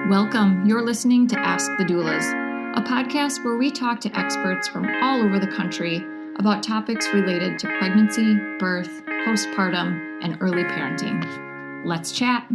Welcome. You're listening to Ask the Doulas, a podcast where we talk to experts from all over the country about topics related to pregnancy, birth, postpartum, and early parenting. Let's chat.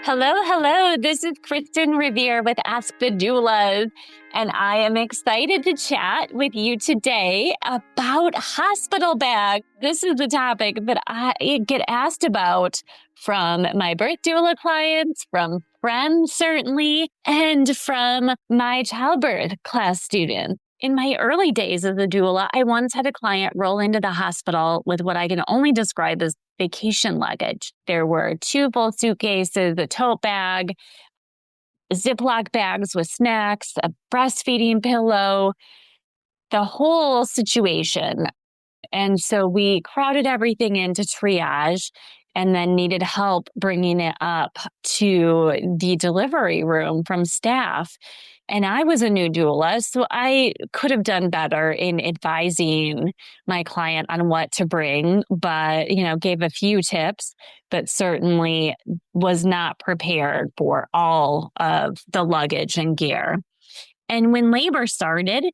Hello. This is Kristin Revere with Ask the Doulas, and I am excited to chat with you today about hospital bags. This is the topic that I get asked about from my birth doula clients, from friends certainly, and from my childbirth class students. In my early days as a doula, I once had a client roll into the hospital with what I can only describe as vacation luggage. There were 2 full suitcases, a tote bag, Ziploc bags with snacks, a breastfeeding pillow, the whole situation. And so we crowded everything into triage and then needed help bringing it up to the delivery room from staff. And I was a new doula, so I could have done better in advising my client on what to bring, but, gave a few tips, but certainly was not prepared for all of the luggage and gear. And when labor started,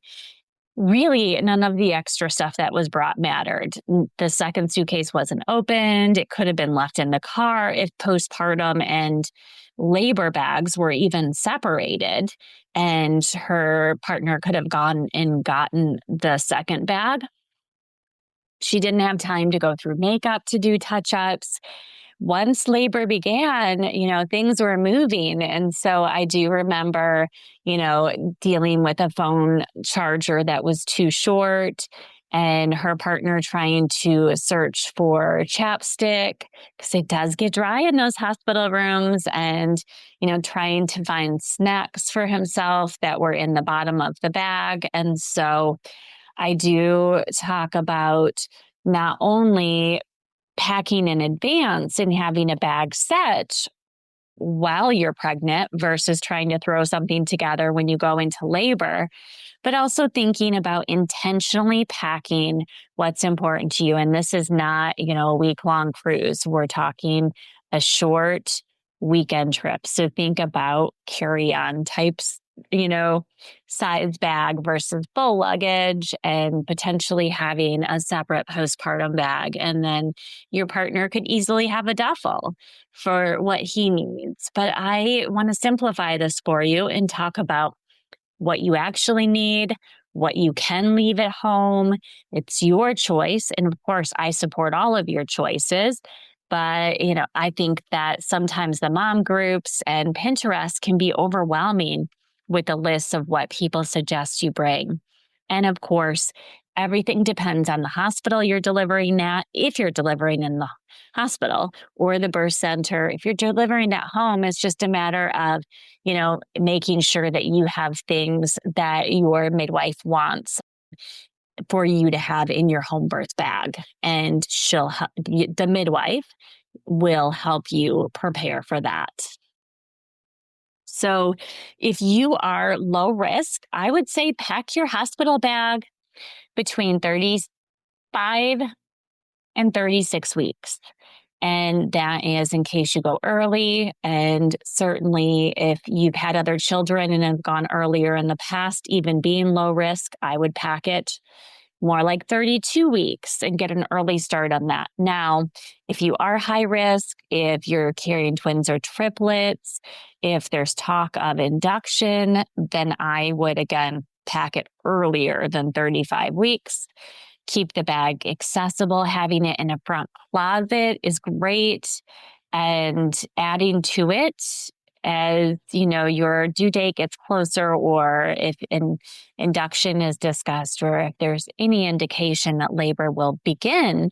really none of the extra stuff that was brought mattered. The second suitcase wasn't opened. It could have been left in the car if postpartum and labor bags were even separated, and her partner could have gone and gotten the second bag. She didn't have time to go through makeup to do touch-ups. Once labor began, things were moving. And so I do remember, dealing with a phone charger that was too short, and her partner trying to search for chapstick because it does get dry in those hospital rooms, and, trying to find snacks for himself that were in the bottom of the bag. And so I do talk about not only packing in advance and having a bag set while you're pregnant versus trying to throw something together when you go into labor, but also thinking about intentionally packing what's important to you. And this is not, a week-long cruise. We're talking a short weekend trip. So think about carry-on types, size bag versus full luggage, and potentially having a separate postpartum bag. And then your partner could easily have a duffel for what he needs. But I want to simplify this for you and talk about what you actually need, what you can leave at home. It's your choice. And of course, I support all of your choices. But, I think that sometimes the mom groups and Pinterest can be overwhelming with the list of what people suggest you bring. And of course, everything depends on the hospital you're delivering at. If you're delivering in the hospital or the birth center, if you're delivering at home, it's just a matter of, making sure that you have things that your midwife wants for you to have in your home birth bag. And the midwife will help you prepare for that. So if you are low risk, I would say pack your hospital bag between 35 and 36 weeks. And that is in case you go early. And certainly if you've had other children and have gone earlier in the past, even being low risk, I would pack it more like 32 weeks and get an early start on that. Now, if you are high risk, if you're carrying twins or triplets, if there's talk of induction, then I would, again, pack it earlier than 35 weeks. Keep the bag accessible. Having it in a front closet is great. And adding to it as, your due date gets closer, or if an induction is discussed, or if there's any indication that labor will begin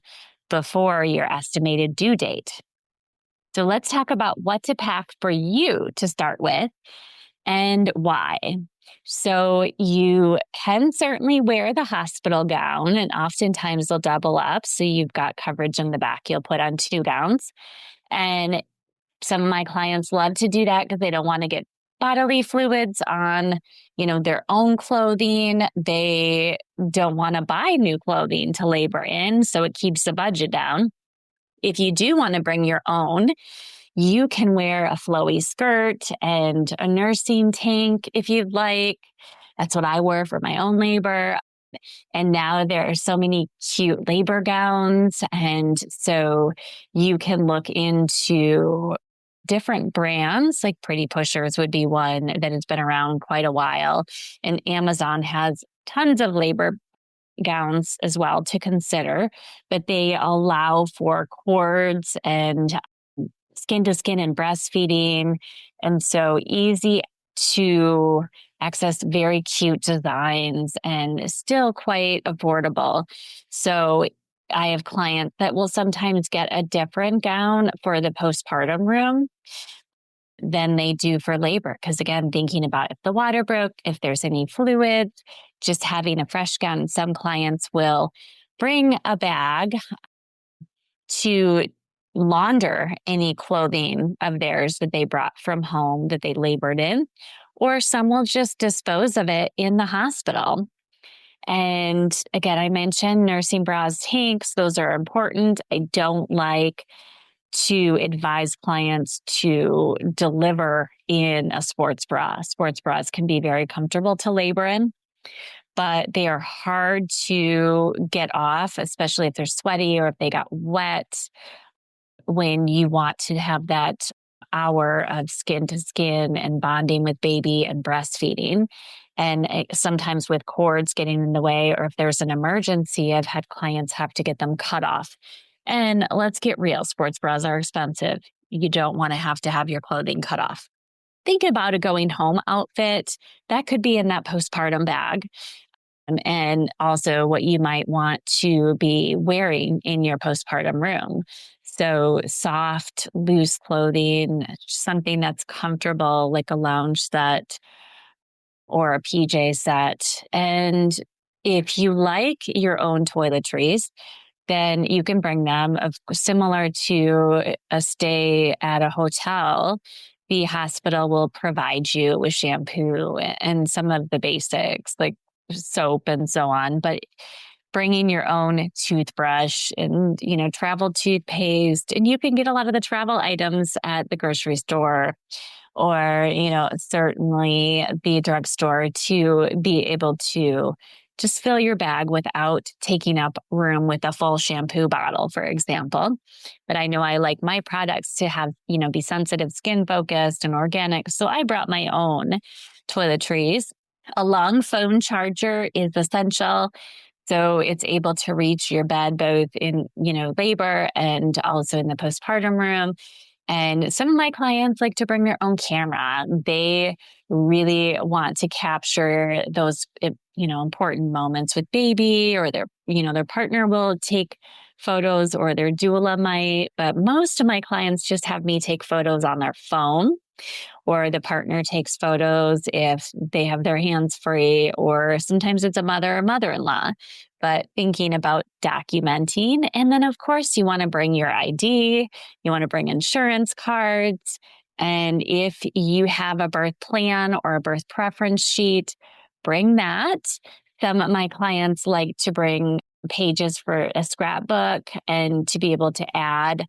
before your estimated due date. So let's talk about what to pack for you to start with and why. So you can certainly wear the hospital gown, and oftentimes they'll double up. So you've got coverage in the back. You'll put on 2 gowns. And some of my clients love to do that because they don't want to get bodily fluids on, their own clothing. They don't want to buy new clothing to labor in, so it keeps the budget down. If you do want to bring your own, You can wear a flowy skirt and a nursing tank if you'd like. That's what I wore for my own labor. And now there are so many cute labor gowns. And so you can look into different brands, like Pretty Pushers would be one that has been around quite a while. And Amazon has tons of labor gowns as well to consider, but they allow for cords and skin to skin and breastfeeding. And so easy to access, very cute designs and still quite affordable. So I have clients that will sometimes get a different gown for the postpartum room than they do for labor. Because again, thinking about if the water broke, if there's any fluids, just having a fresh gown. Some clients will bring a bag to launder any clothing of theirs that they brought from home that they labored in, or some will just dispose of it in the hospital. And again, I mentioned nursing bras, tanks, those are important. I don't like to advise clients to deliver in a sports bra. Sports bras can be very comfortable to labor in, but they are hard to get off, especially if they're sweaty or if they got wet, when you want to have that hour of skin to skin and bonding with baby and breastfeeding. And sometimes with cords getting in the way, or if there's an emergency, I've had clients have to get them cut off. And let's get real, sports bras are expensive. You don't want to have your clothing cut off. Think about a going home outfit. That could be in that postpartum bag. And also what you might want to be wearing in your postpartum room. So soft, loose clothing, something that's comfortable, like a lounge set or a PJ set. And if you like your own toiletries, then you can bring them. Similar to a stay at a hotel, the hospital will provide you with shampoo and some of the basics like soap and so on. But bringing your own toothbrush and, travel toothpaste, and you can get a lot of the travel items at the grocery store or, certainly the drugstore to be able to just fill your bag without taking up room with a full shampoo bottle, for example. But I know I like my products to have, be sensitive skin focused and organic. So I brought my own toiletries. A long phone charger is essential. So it's able to reach your bed both in, labor and also in the postpartum room. And some of my clients like to bring their own camera. They really want to capture those, important moments with baby, or their partner will take photos, or their doula might. But most of my clients just have me take photos on their phone, or the partner takes photos if they have their hands free, or sometimes it's a mother or mother-in-law. But thinking about documenting. And then, of course, you want to bring your ID, you want to bring insurance cards. And if you have a birth plan or a birth preference sheet, bring that. Some of my clients like to bring pages for a scrapbook and to be able to add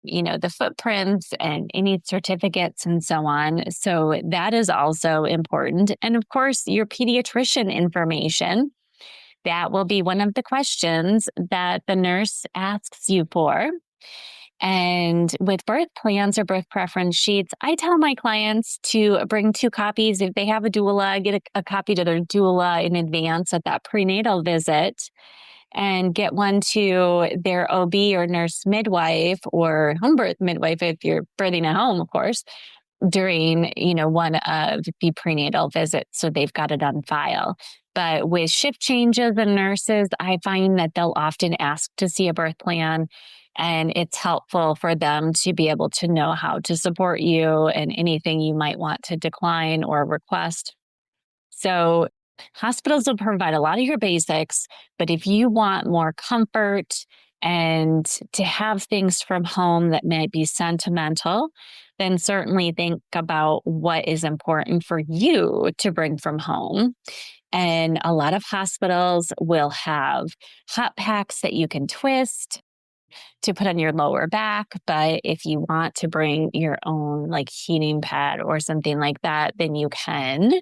the footprints and any certificates and so on. So that is also important. And of course, your pediatrician information. That will be one of the questions that the nurse asks you for. And with birth plans or birth preference sheets, I tell my clients to bring 2 copies. If they have a doula, get a copy to their doula in advance at that prenatal visit, and get one to their OB or nurse midwife or home birth midwife if you're birthing at home, of course, during, one of the prenatal visits. So they've got it on file. But with shift changes and nurses, I find that they'll often ask to see a birth plan, and it's helpful for them to be able to know how to support you and anything you might want to decline or request. So hospitals will provide a lot of your basics, but if you want more comfort and to have things from home that might be sentimental, then certainly think about what is important for you to bring from home. And a lot of hospitals will have hot packs that you can twist. to put on your lower back. But if you want to bring your own like heating pad or something like that, then you can.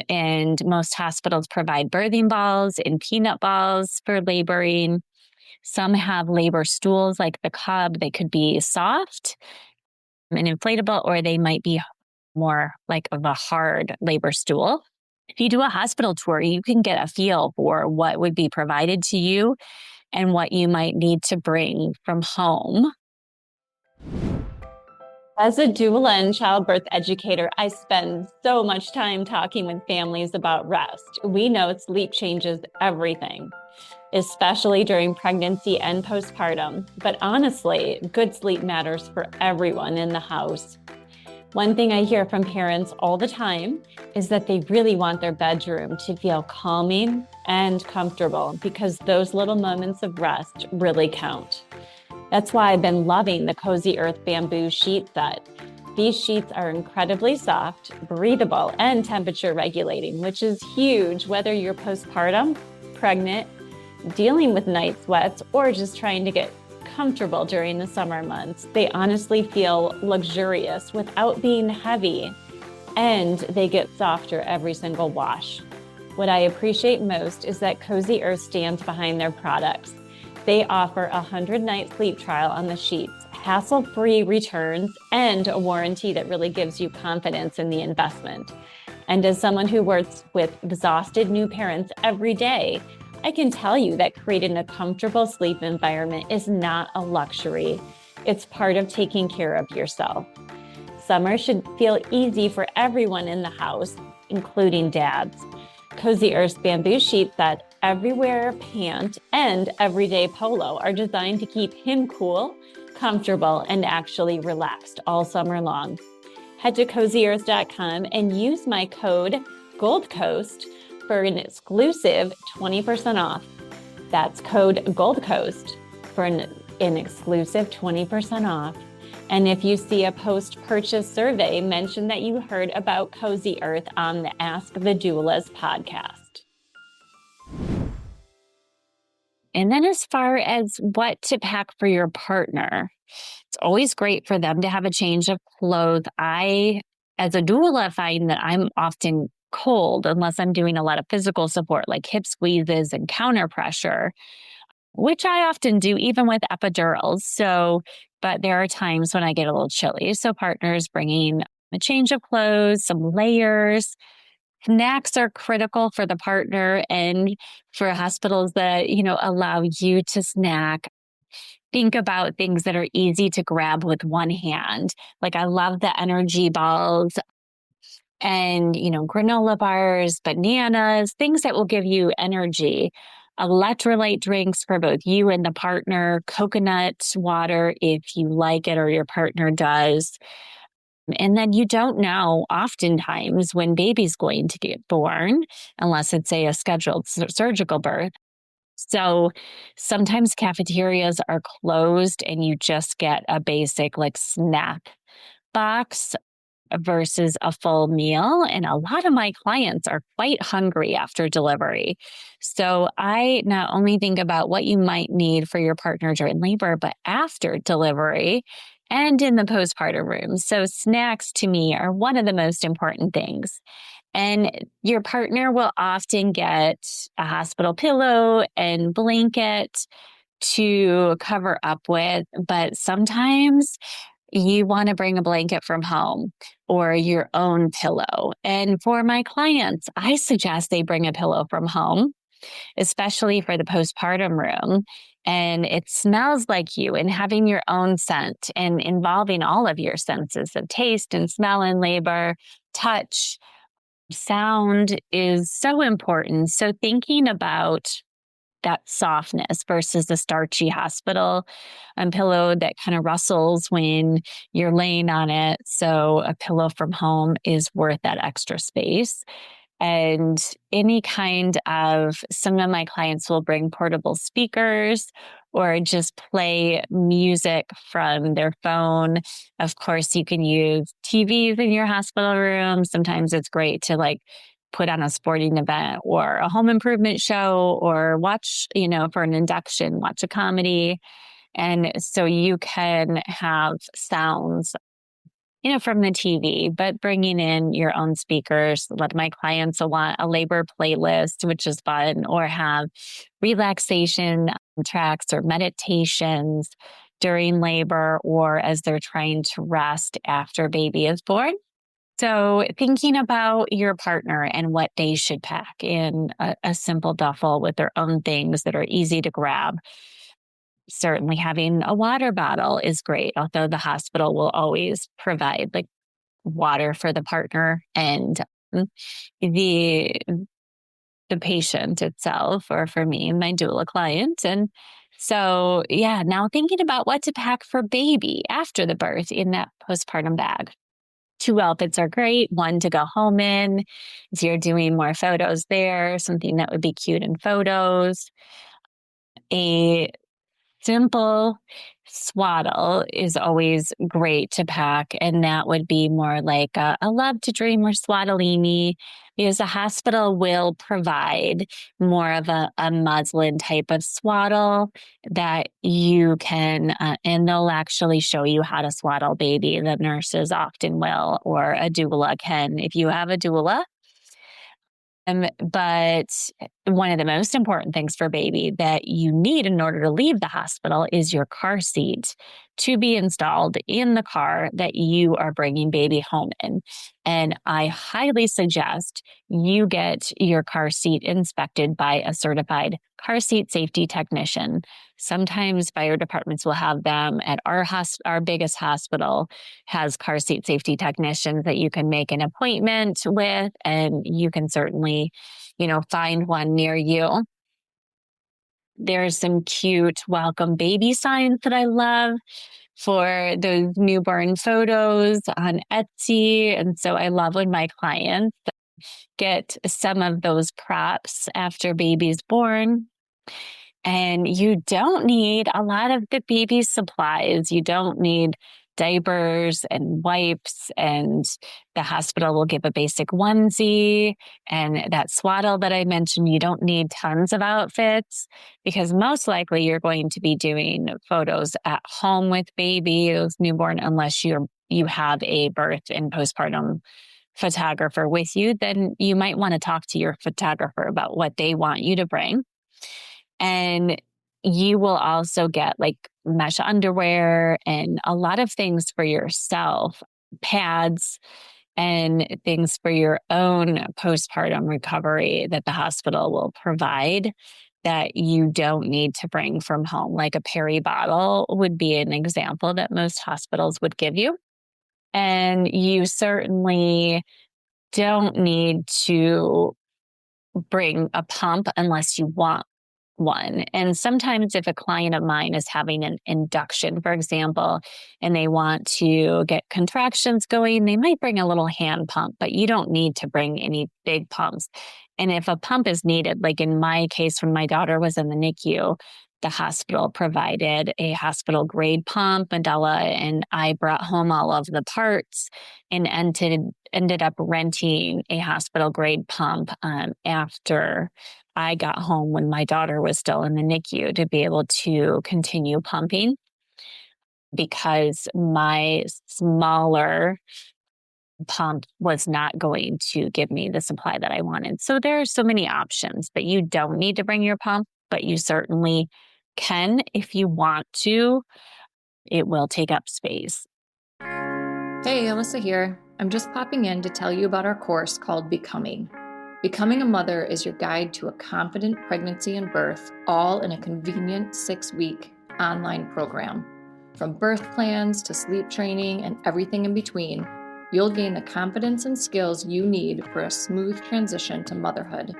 And most hospitals provide birthing balls and peanut balls for laboring. Some have labor stools like the Cub. They could be soft and inflatable, or they might be more like of a hard labor stool. If you do a hospital tour, you can get a feel for what would be provided to you and what you might need to bring from home. As a doula and childbirth educator, I spend so much time talking with families about rest. We know sleep changes everything, especially during pregnancy and postpartum. But honestly, good sleep matters for everyone in the house. One thing I hear from parents all the time is that they really want their bedroom to feel calming and comfortable because those little moments of rest really count. That's why I've been loving the Cozy Earth bamboo sheet set. These sheets are incredibly soft, breathable, and temperature regulating, which is huge whether you're postpartum, pregnant, dealing with night sweats, or just trying to get comfortable during the summer months. They honestly feel luxurious without being heavy, and they get softer every single wash. What I appreciate most is that Cozy Earth stands behind their products. They offer a 100-night sleep trial on the sheets, hassle-free returns, and a warranty that really gives you confidence in the investment. And as someone who works with exhausted new parents every day, I can tell you that creating a comfortable sleep environment is not a luxury. It's part of taking care of yourself. Summer should feel easy for everyone in the house, including dads. Cozy Earth's bamboo sheet set, everywhere pant, and everyday polo are designed to keep him cool, comfortable, and actually relaxed all summer long. Head to cozyearth.com and use my code GOLDCOAST for an exclusive 20% off. That's code GOLDCOAST for an exclusive 20% off. And if you see a post-purchase survey, mention that you heard about Cozy Earth on the Ask the Doulas podcast. And then as far as what to pack for your partner, it's always great for them to have a change of clothes. I, as a doula, find that I'm often cold unless I'm doing a lot of physical support like hip squeezes and counter pressure, which I often do even with epidurals. But there are times when I get a little chilly. So partners bringing a change of clothes, some layers. Snacks are critical for the partner and for hospitals that, allow you to snack. Think about things that are easy to grab with one hand. Like I love the energy balls and, granola bars, bananas, things that will give you energy. Electrolyte drinks for both you and the partner, coconut water if you like it or your partner does. And then you don't know oftentimes when baby's going to get born, unless it's a scheduled surgical birth. So sometimes cafeterias are closed and you just get a basic snack box versus a full meal. And a lot of my clients are quite hungry after delivery. So I not only think about what you might need for your partner during labor, but after delivery and in the postpartum room. So snacks to me are one of the most important things. And your partner will often get a hospital pillow and blanket to cover up with, but sometimes you want to bring a blanket from home or your own pillow. And for my clients, I suggest they bring a pillow from home, especially for the postpartum room. And it smells like you, and having your own scent and involving all of your senses of taste and smell in labor, touch, sound is so important. So thinking about that softness versus the starchy hospital pillow that kind of rustles when you're laying on it. So a pillow from home is worth that extra space. And some of my clients will bring portable speakers or just play music from their phone. Of course, you can use TVs in your hospital room. Sometimes it's great to put on a sporting event or a home improvement show or watch, for an induction, watch a comedy. And so you can have sounds, from the TV, but bringing in your own speakers. A lot of my clients will want a labor playlist, which is fun, or have relaxation tracks or meditations during labor or as they're trying to rest after baby is born. So thinking about your partner and what they should pack in a simple duffel with their own things that are easy to grab. Certainly having a water bottle is great, although the hospital will always provide like water for the partner and the patient itself, or for me, my doula client. And so, now thinking about what to pack for baby after the birth in that postpartum bag. 2 outfits are great. One to go home in, if you're doing more photos there, something that would be cute in photos. A simple swaddle is always great to pack, and that would be more like a Love to Dream or Swaddlini, because the hospital will provide more of a muslin type of swaddle that you can, and they'll actually show you how to swaddle baby. The nurses often will, or a doula can, if you have a doula. But one of the most important things for baby that you need in order to leave the hospital is your car seat to be installed in the car that you are bringing baby home in. And I highly suggest you get your car seat inspected by a certified car seat safety technician. Sometimes fire departments will have them. At our biggest hospital has car seat safety technicians that you can make an appointment with, and you can certainly, find one near you. There's some cute welcome baby signs that I love for those newborn photos on Etsy. And so I love when my clients get some of those props after baby's born. And you don't need a lot of the baby supplies. You don't need diapers and wipes, and the hospital will give a basic onesie and that swaddle that I mentioned. You don't need tons of outfits, because most likely you're going to be doing photos at home with baby who's newborn, unless you have a birth and postpartum photographer with you. Then you might want to talk to your photographer about what they want you to bring. And you will also get like mesh underwear and a lot of things for yourself, pads and things for your own postpartum recovery that the hospital will provide that you don't need to bring from home. Like a peri bottle would be an example that most hospitals would give you. And you certainly don't need to bring a pump unless you want one. And sometimes if a client of mine is having an induction, for example, and they want to get contractions going, they might bring a little hand pump, but you don't need to bring any big pumps. And if a pump is needed, like in my case, when my daughter was in the NICU, the hospital provided a hospital grade pump. Mandela and I brought home all of the parts and ended up renting a hospital grade pump after I got home when my daughter was still in the NICU to be able to continue pumping, because my smaller pump was not going to give me the supply that I wanted. So there are so many options, but you don't need to bring your pump, but you certainly can if you want to. It will take up space. Hey, Alyssa here. I'm just popping in to tell you about our course called Becoming. Becoming a Mother is your guide to a confident pregnancy and birth, all in a convenient 6-week online program. From birth plans to sleep training and everything in between, you'll gain the confidence and skills you need for a smooth transition to motherhood.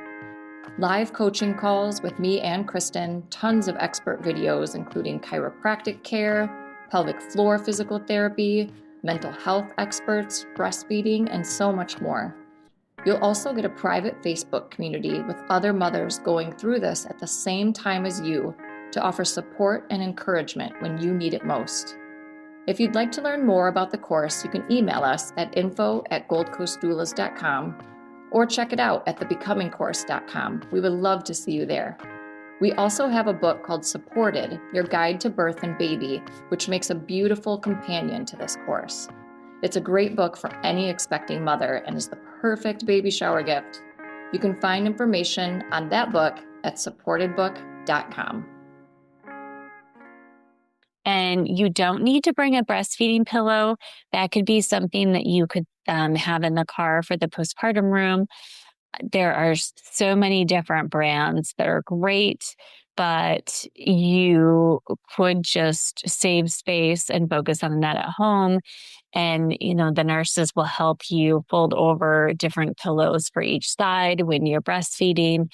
Live coaching calls with me and Kristin, tons of expert videos including chiropractic care, pelvic floor physical therapy, mental health experts, breastfeeding, and so much more. You'll also get a private Facebook community with other mothers going through this at the same time as you to offer support and encouragement when you need it most. If you'd like to learn more about the course, you can email us at info@goldcoastdoulas.com or check it out at thebecomingcourse.com. We would love to see you there. We also have a book called Supported, Your Guide to Birth and Baby, which makes a beautiful companion to this course. It's a great book for any expecting mother and is the perfect baby shower gift. You can find information on that book at supportedbook.com. And you don't need to bring a breastfeeding pillow. That could be something that you could have in the car for the postpartum room. There are so many different brands that are great, but you could just save space and focus on that at home. And, the nurses will help you fold over different pillows for each side when you're breastfeeding.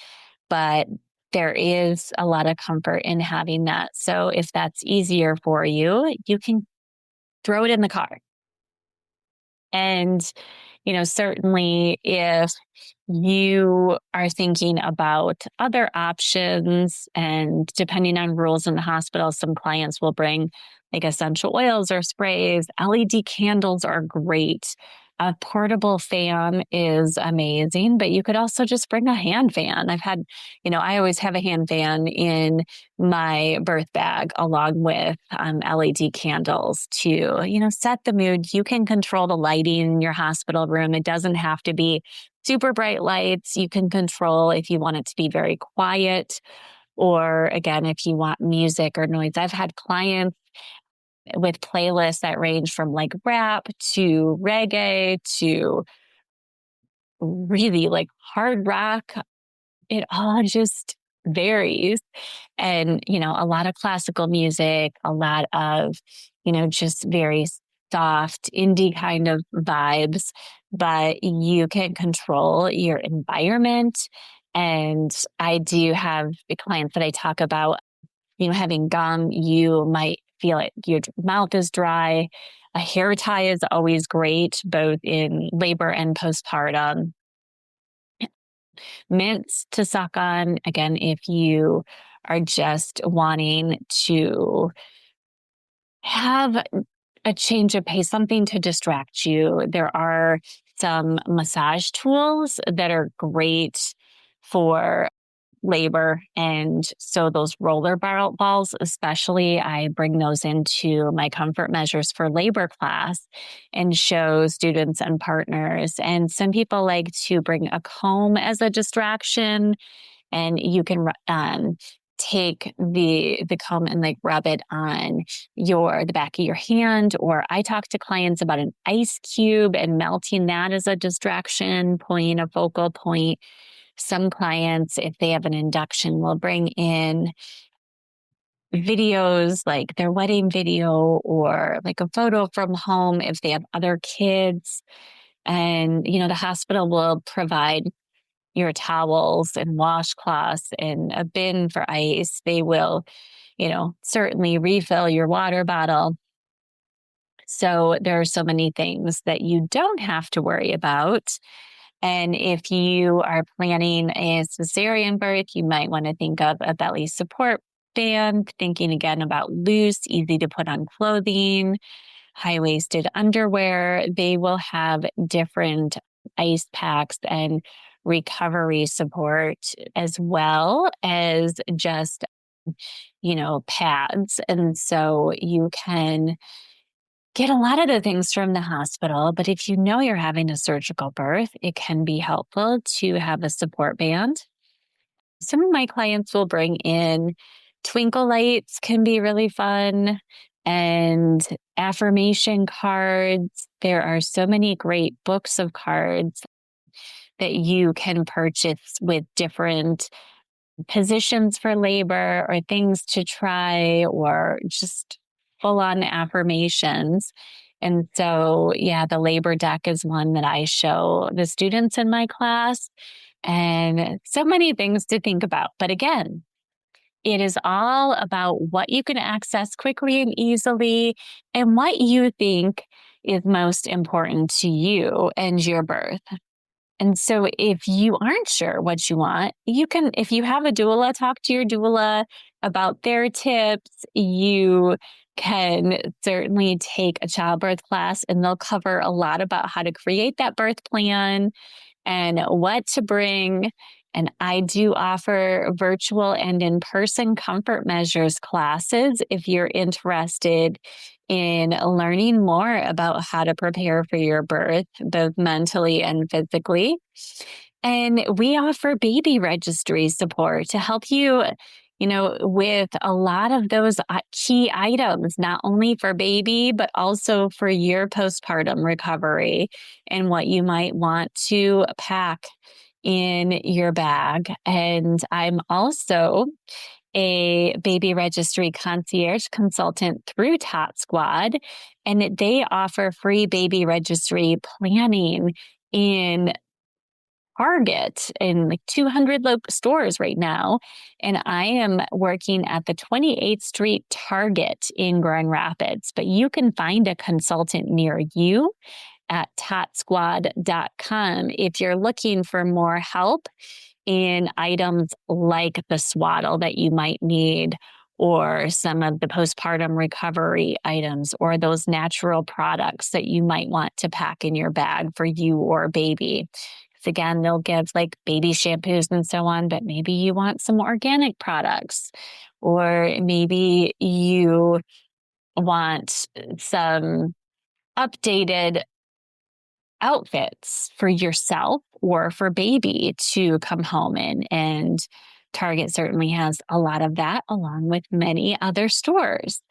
But there is a lot of comfort in having that. So if that's easier for you, you can throw it in the car. And, certainly if you are thinking about other options, and depending on rules in the hospital, some clients will bring like essential oils or sprays. LED candles are great. A portable fan is amazing, but you could also just bring a hand fan. I always have a hand fan in my birth bag along with LED candles to, set the mood. You can control the lighting in your hospital room. It doesn't have to be super bright lights. You can control if you want it to be very quiet, or again, if you want music or noise. I've had clients with playlists that range from like rap to reggae to really like hard rock. It all just varies. And, a lot of classical music, a lot of, just very soft indie kind of vibes, but you can control your environment. And I do have clients that I talk about, having gum, you might feel like your mouth is dry. A hair tie is always great, both in labor and postpartum. Mints to suck on, again, if you are just wanting to have a change of pace, something to distract you. There are some massage tools that are great for labor. And so those roller balls, especially, I bring those into my comfort measures for labor class and show students and partners. And some people like to bring a comb as a distraction, and you can take the comb and like rub it on the back of your hand. Or I talk to clients about an ice cube and melting that as a distraction point, a focal point. Some clients, if they have an induction, will bring in videos like their wedding video or like a photo from home if they have other kids. And, the hospital will provide your towels and washcloths and a bin for ice. They will, certainly refill your water bottle. So there are so many things that you don't have to worry about. And if you are planning a cesarean birth, you might want to think of a belly support band, thinking again about loose, easy to put on clothing, high-waisted underwear. They will have different ice packs and recovery support, as well as just, pads. And so you can get a lot of the things from the hospital, but if you're having a surgical birth, it can be helpful to have a support band. Some of my clients will bring in twinkle lights, can be really fun, and affirmation cards. There are so many great books of cards that you can purchase with different positions for labor or things to try, or just full-on affirmations. And so, the labor deck is one that I show the students in my class, and so many things to think about. But again, it is all about what you can access quickly and easily and what you think is most important to you and your birth. And so if you aren't sure what you want, you can, if you have a doula, talk to your doula about their tips. You can certainly take a childbirth class, and they'll cover a lot about how to create that birth plan. and what to bring. And I do offer virtual and in-person comfort measures classes if you're interested in learning more about how to prepare for your birth, both mentally and physically. And we offer baby registry support to help you, with a lot of those key items, not only for baby, but also for your postpartum recovery and what you might want to pack in your bag. And I'm also a baby registry concierge consultant through Tot Squad, and they offer free baby registry planning in Target in like 200 stores right now. And I am working at the 28th Street Target in Grand Rapids, but you can find a consultant near you at totsquad.com if you're looking for more help in items like the swaddle that you might need, or some of the postpartum recovery items, or those natural products that you might want to pack in your bag for you or baby. Because again, they'll give like baby shampoos and so on, but maybe you want some organic products, or maybe you want some updated outfits for yourself or for baby to come home in. And Target certainly has a lot of that, along with many other stores.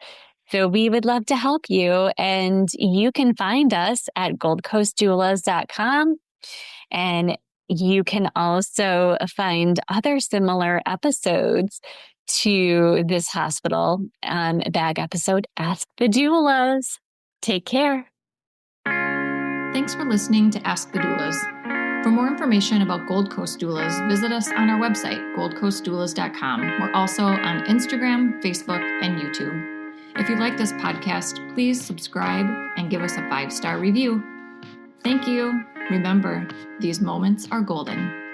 So we would love to help you. And you can find us at goldcoastdoulas.com. And you can also find other similar episodes to this hospital bag episode, Ask the Doulas. Take care. Thanks for listening to Ask the Doulas. For more information about Gold Coast Doulas, visit us on our website, goldcoastdoulas.com. We're also on Instagram, Facebook, and YouTube. If you like this podcast, please subscribe and give us a 5-star review. Thank you. Remember, these moments are golden.